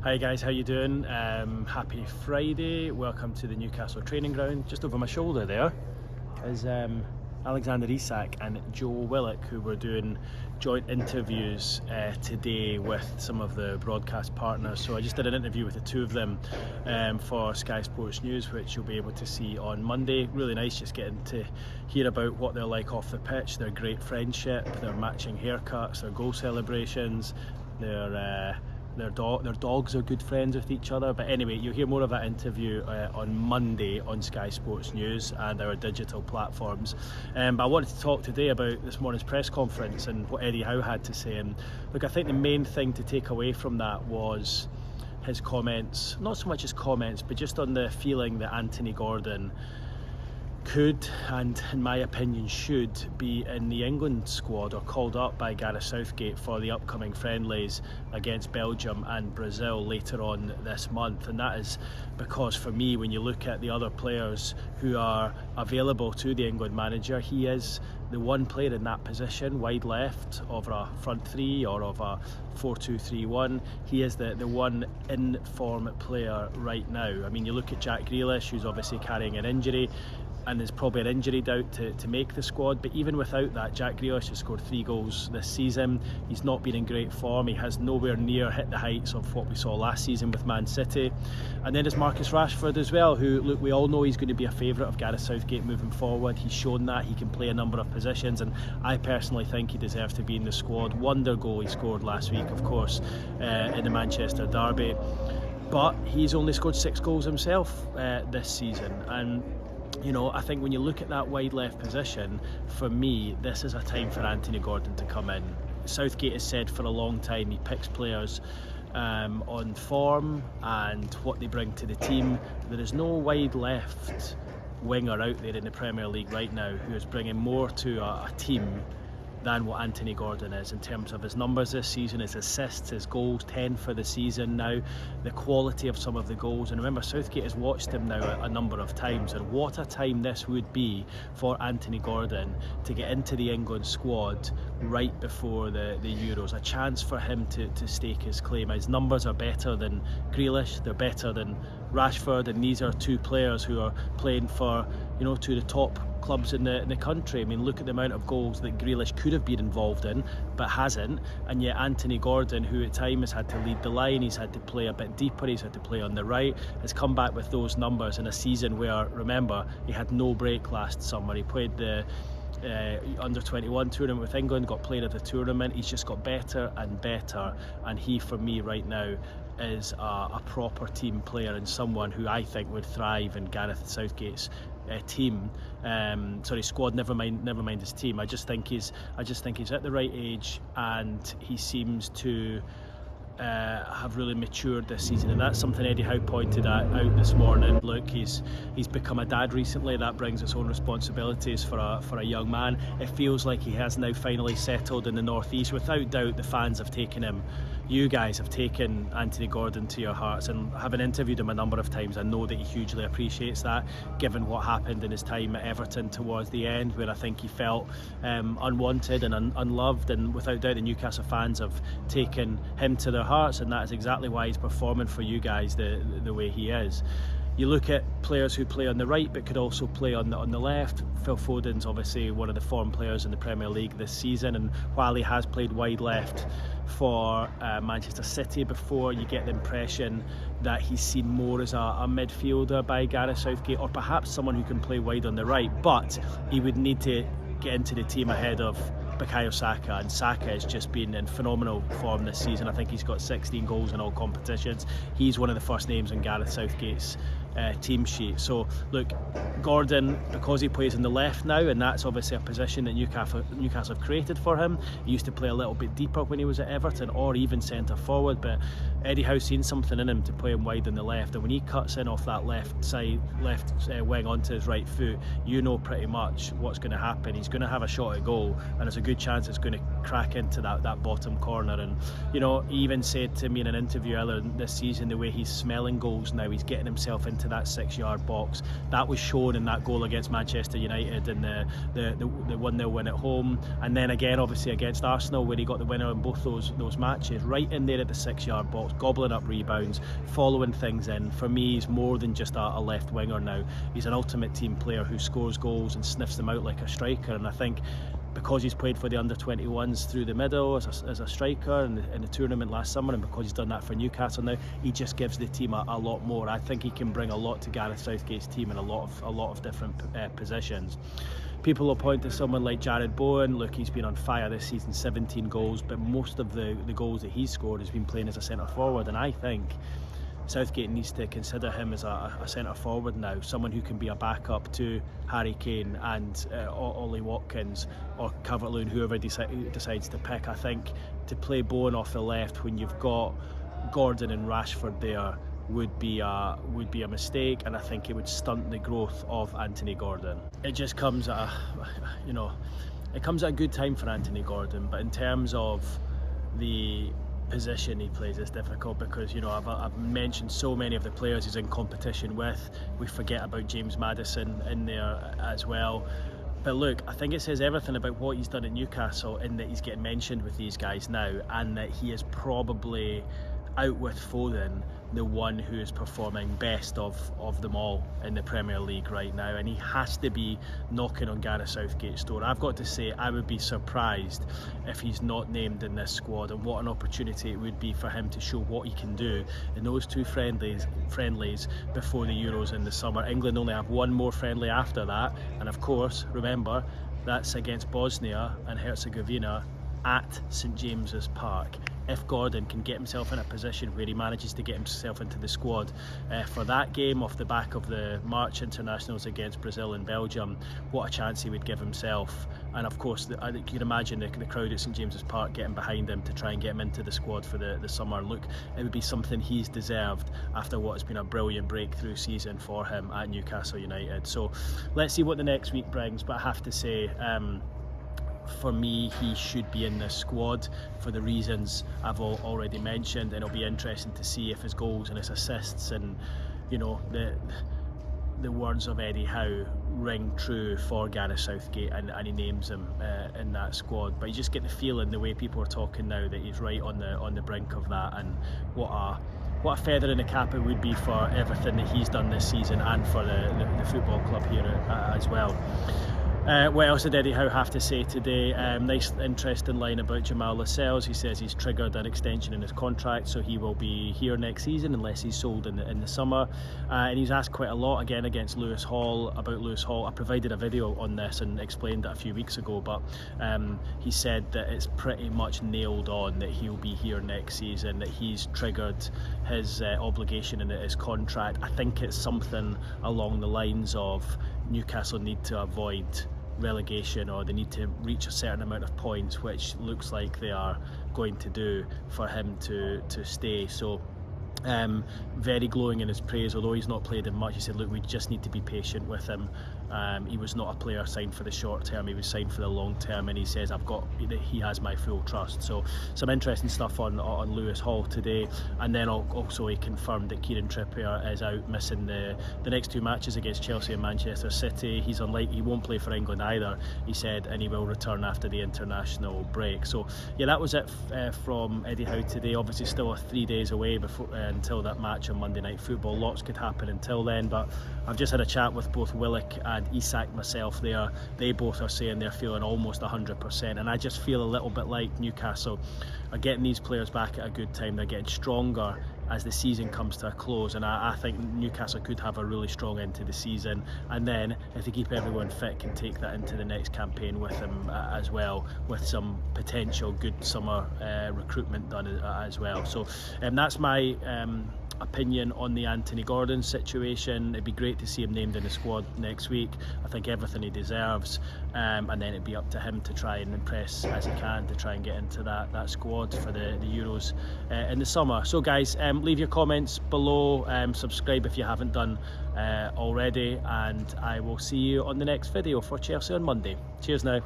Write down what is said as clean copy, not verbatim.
Hi guys, how you doing? Happy Friday. Welcome to the Newcastle training ground. Just over my shoulder there is Alexander Isak and Joe Willock, who were doing joint interviews today with some of the broadcast partners. So I just did an interview with the two of them for Sky Sports News, which you'll be able to see on Monday. Really nice just getting to hear about what they're like off the pitch, their great friendship, their matching haircuts, their goal celebrations, their dogs are good friends with each other. But anyway, you'll hear more of that interview on Monday on Sky Sports News and our digital platforms. But I wanted to talk today about this morning's press conference and what Eddie Howe had to say. And look, I think the main thing to take away from that was his comments, not so much his comments, but just on the feeling that Anthony Gordon could, and in my opinion should, be in the England squad or called up by Gareth Southgate for the upcoming friendlies against Belgium and Brazil later on this month. And that is because, for me, when you look at the other players who are available to the England manager, he is the one player in that position, wide left, of a front three or of a 4-2-3-1. He is the one in form player right now. I mean, you look at Jack Grealish, who's obviously carrying an injury, and there's probably an injury doubt to make the squad. But even without that, Jack Grealish has scored 3 goals this season. He's not been in great form. He has nowhere near hit the heights of what we saw last season with Man City. And then there's Marcus Rashford as well, who, look, we all know he's going to be a favourite of Gareth Southgate moving forward. He's shown that he can play a number of positions, and I personally think he deserves to be in the squad. Wonder goal he scored last week, of course, in the Manchester derby. But he's only scored 6 goals himself this season. And you know, I think when you look at that wide left position, for me, this is a time for Anthony Gordon to come in. Southgate has said for a long time he picks players on form and what they bring to the team. There is no wide left winger out there in the Premier League right now who is bringing more to a team than what Anthony Gordon is in terms of his numbers this season, his assists, his goals, 10 for the season now, the quality of some of the goals. And remember, Southgate has watched him now a number of times, and what a time this would be for Anthony Gordon to get into the England squad right before the Euros. A chance for him to stake his claim. His numbers are better than Grealish, they're better than Rashford, and these are two players who are playing for, you know, two of the top clubs in the country. I mean, look at the amount of goals that Grealish could have been involved in but hasn't, and yet Anthony Gordon, who at times has had to lead the line, he's had to play a bit deeper, he's had to play on the right, has come back with those numbers in a season where, remember, he had no break last summer. He played the under-21 tournament with England, got player of the tournament. He's just got better and better, and he, for me right now, is a proper team player and someone who I think would thrive in Gareth Southgate's squad. Never mind his team. I just think he's at the right age, and he seems to have really matured this season, and that's something Eddie Howe pointed out this morning. Look, he's become a dad recently. That brings its own responsibilities for a young man. It feels like he has now finally settled in the northeast. Without doubt, the fans have taken him. You guys have taken Anthony Gordon to your hearts, and having interviewed him a number of times, I know that he hugely appreciates that, given what happened in his time at Everton towards the end, where I think he felt unwanted and unloved. And without doubt, the Newcastle fans have taken him to their hearts, and that is exactly why he's performing for you guys the way he is. You look at players who play on the right but could also play on the left. Phil Foden's obviously one of the form players in the Premier League this season, and while he has played wide left for Manchester City before, you get the impression that he's seen more as a midfielder by Gareth Southgate, or perhaps someone who can play wide on the right, but he would need to get into the team ahead of Bukayo Saka, and Saka has just been in phenomenal form this season. I think he's got 16 goals in all competitions. He's one of the first names on Gareth Southgate's team sheet. So look, Gordon, because he plays on the left now, and that's obviously a position that Newcastle have created for him. He used to play a little bit deeper when he was at Everton, or even centre forward, but Eddie Howe's seen something in him to play him wide on the left, and when he cuts in off that left wing onto his right foot, you know pretty much what's going to happen. He's going to have a shot at goal, and there's a good chance it's going to crack into that bottom corner. And you know, he even said to me in an interview earlier this season, the way he's smelling goals now, he's getting himself into that 6-yard box. That was shown in that goal against Manchester United in the 1-0 win at home, and then again obviously against Arsenal, where he got the winner in both those matches, right in there at the 6-yard box. gobbling up rebounds, following things in. For me, he's more than just a left winger now. He's an ultimate team player who scores goals and sniffs them out like a striker, and I think because he's played for the under-21s through the middle as a striker in the tournament last summer, and because he's done that for Newcastle now, he just gives the team a lot more. I think he can bring a lot to Gareth Southgate's team in a lot of different positions. People will point to someone like Jared Bowen. Look, he's been on fire this season, 17 goals, but most of the goals that he's scored has been playing as a centre forward, and I think Southgate needs to consider him as a centre forward now, someone who can be a backup to Harry Kane and Ollie Watkins or Calvert-Lewin, whoever decides to pick. I think to play Bowen off the left when you've got Gordon and Rashford there would be a mistake, and I think it would stunt the growth of Anthony Gordon. It just comes at it comes at a good time for Anthony Gordon, but in terms of the position he plays, it's difficult because I've mentioned so many of the players he's in competition with. We forget about James Maddison in there as well. But look, I think it says everything about what he's done at Newcastle in that he's getting mentioned with these guys now, and that he is probably out with Foden the one who is performing best of them all in the Premier League right now, and he has to be knocking on Gareth Southgate's door. I've got to say, I would be surprised if he's not named in this squad, and what an opportunity it would be for him to show what he can do in those two friendlies before the Euros in the summer. England only have one more friendly after that, and of course, remember, that's against Bosnia and Herzegovina at St James's Park. If Gordon can get himself in a position where he manages to get himself into the squad for that game off the back of the March internationals against Brazil and Belgium, what a chance he would give himself. And of course, I can imagine the crowd at St James's Park getting behind him to try and get him into the squad for the summer. Look, it would be something he's deserved after what has been a brilliant breakthrough season for him at Newcastle United. So let's see what the next week brings, but I have to say, for me, he should be in this squad for the reasons I've already mentioned, and it'll be interesting to see if his goals and his assists and the words of Eddie Howe ring true for Gareth Southgate, and he names him in that squad. But you just get the feeling, the way people are talking now, that he's right on the brink of that, and what a feather in the cap it would be for everything that he's done this season and for the football club here as well. What else did Eddie Howe have to say today? Nice interesting line about Jamal Lascelles. He says he's triggered an extension in his contract, so he will be here next season unless he's sold in the summer. And he's asked quite a lot again against Lewis Hall, about Lewis Hall. I provided a video on this and explained it a few weeks ago, but he said that it's pretty much nailed on that he'll be here next season, that he's triggered his obligation in his contract. I think it's something along the lines of Newcastle need to avoid relegation, or they need to reach a certain amount of points, which looks like they are going to do, for him to stay. So very glowing in his praise, although he's not played him much. He said, look, we just need to be patient with him. He was not a player signed for the short term, he was signed for the long term, and he says he has my full trust. So some interesting stuff on Lewis Hall today. And then also he confirmed that Kieran Trippier is out, missing the next two matches against Chelsea and Manchester City. He won't play for England either, he said, and he will return after the international break. So yeah, that was it from Eddie Howe today. Obviously still 3 days away until that match on Monday Night Football. Lots could happen until then, but I've just had a chat with both Willock and Isak myself there. They both are saying they're feeling almost 100%, and I just feel a little bit like Newcastle are getting these players back at a good time. They're getting stronger as the season comes to a close, and I think Newcastle could have a really strong end to the season, and then if they keep everyone fit, can take that into the next campaign with them as well, with some potential good summer recruitment done as well. So that's my opinion on the Anthony Gordon situation. It'd be great to see him named in the squad next week. I think everything he deserves, and then it'd be up to him to try and impress as he can to try and get into that squad for the Euros in the summer. So guys, leave your comments below, subscribe if you haven't done already, and I will see you on the next video for Chelsea on Monday. Cheers now.